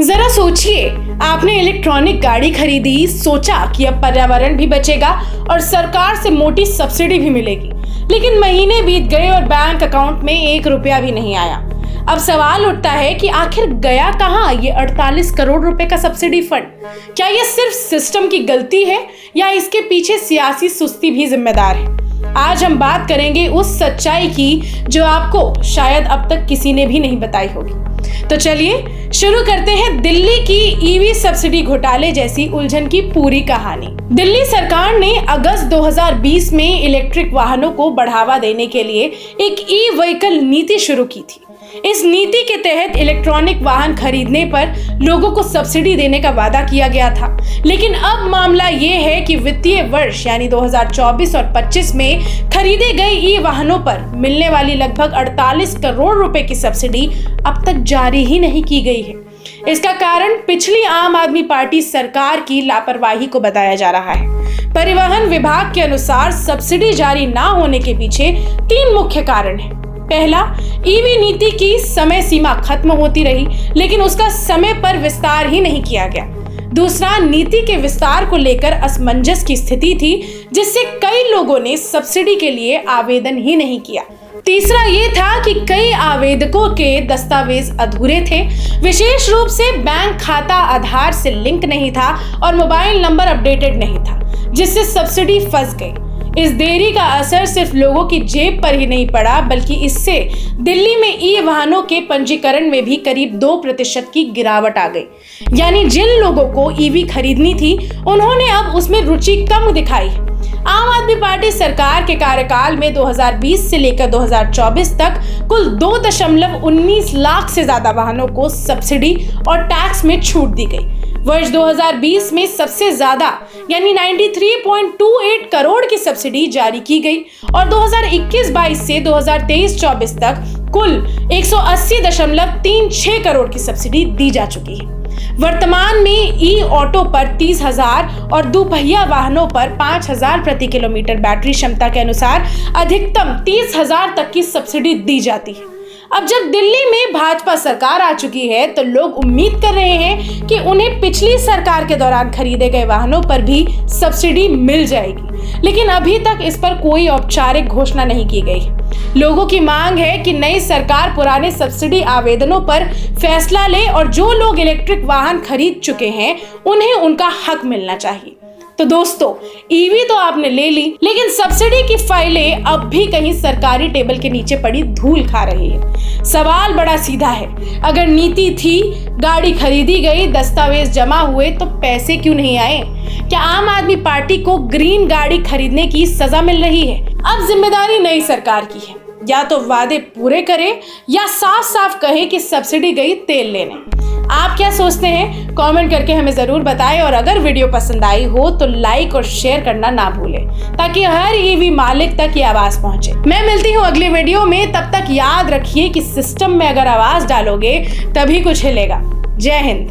जरा सोचिए, आपने इलेक्ट्रॉनिक गाड़ी खरीदी, सोचा कि अब पर्यावरण भी बचेगा और सरकार से मोटी सब्सिडी भी मिलेगी, लेकिन महीने बीत गए और बैंक अकाउंट में 1 रुपया भी नहीं आया। अब सवाल उठता है कि आखिर गया कहां ये 48 करोड़ रुपए का सब्सिडी फंड? क्या ये सिर्फ सिस्टम की गलती है या इसके पीछे सियासी सुस्ती भी जिम्मेदार है? आज हम बात करेंगे उस सच्चाई की जो आपको शायद अब तक किसी ने भी नहीं बताई होगी। तो चलिए शुरू करते हैं दिल्ली की ईवी सब्सिडी घोटाले जैसी उलझन की पूरी कहानी। दिल्ली सरकार ने अगस्त 2020 में इलेक्ट्रिक वाहनों को बढ़ावा देने के लिए एक ई व्हीकल नीति शुरू की थी। इस नीति के तहत इलेक्ट्रॉनिक वाहन खरीदने पर लोगों को सब्सिडी देने का वादा किया गया था, लेकिन अब मामला ये है कि वित्तीय वर्ष यानी 2024 और 25 में खरीदे गए ई वाहनों पर मिलने वाली लगभग 48 करोड़ रुपए की सब्सिडी अब तक जारी ही नहीं की गई है। इसका कारण पिछली आम आदमी पार्टी सरकार की लापरवाही को बताया जा रहा है। परिवहन विभाग के अनुसार सब्सिडी जारी ना होने के पीछे 3 मुख्य कारण हैं। पहला, ईवी नीति की समय सीमा खत्म होती रही, लेकिन उसका समय पर विस्तार ही नहीं किया गया। दूसरा, नीति के विस्तार को लेकर असमंजस की स्थिति थी, जिससे कई लोगों ने सब्सिडी के लिए आवेदन ही नहीं किया। तीसरा ये था कि कई आवेदकों के दस्तावेज अधूरे थे, विशेष रूप से बैंक खाता आधार से लिंक नहीं था और मोबाइल नंबर अपडेटेड नहीं था, जिससे सब्सिडी फंस गई। इस देरी का असर सिर्फ लोगों की जेब पर ही नहीं पड़ा, बल्कि इससे दिल्ली में ई वाहनों के पंजीकरण में भी करीब 2% की गिरावट आ गई। यानी जिन लोगों को ईवी खरीदनी थी, उन्होंने अब उसमें रुचि कम दिखाई। आम आदमी पार्टी सरकार के कार्यकाल में 2020 से लेकर 2024 तक कुल 2.19 लाख से ज्यादा वाहनों को सब्सिडी और टैक्स में छूट दी गई। वर्ष 2020 में सबसे ज्यादा यानी 93.28 करोड़ की सब्सिडी जारी की गई और 2021-22 से 2023-24 तक कुल 180.36 करोड़ की सब्सिडी दी जा चुकी है। वर्तमान में ई ऑटो पर 30,000 और दुपहिया वाहनों पर 5,000 प्रति किलोमीटर बैटरी क्षमता के अनुसार अधिकतम 30,000 तक की सब्सिडी दी जाती है। अब जब दिल्ली में भाजपा सरकार आ चुकी है, तो लोग उम्मीद कर रहे हैं कि उन्हें पिछली सरकार के दौरान खरीदे गए वाहनों पर भी सब्सिडी मिल जाएगी, लेकिन अभी तक इस पर कोई औपचारिक घोषणा नहीं की गई। लोगों की मांग है कि नई सरकार पुराने सब्सिडी आवेदनों पर फैसला ले और जो लोग इलेक्ट्रिक वाहन खरीद चुके हैं उन्हें उनका हक मिलना चाहिए। तो दोस्तों, ईवी तो आपने ले ली, लेकिन सब्सिडी की फाइलें अब भी कहीं सरकारी टेबल के नीचे पड़ी धूल खा रही है। सवाल बड़ा सीधा है, अगर नीति थी, गाड़ी खरीदी गई, दस्तावेज जमा हुए, तो पैसे क्यों नहीं आए? क्या आम आदमी पार्टी को ग्रीन गाड़ी खरीदने की सजा मिल रही है? अब जिम्मेदारी नई सरकार की है, या तो वादे पूरे करे या साफ साफ कहे कि सब्सिडी गई तेल लेने। आप क्या सोचते हैं? कमेंट करके हमें जरूर बताएं और अगर वीडियो पसंद आई हो तो लाइक और शेयर करना ना भूलें, ताकि हर ईवी मालिक तक ये आवाज पहुंचे। मैं मिलती हूँ अगले वीडियो में, तब तक याद रखिए कि सिस्टम में अगर आवाज डालोगे तभी कुछ हिलेगा। जय हिंद।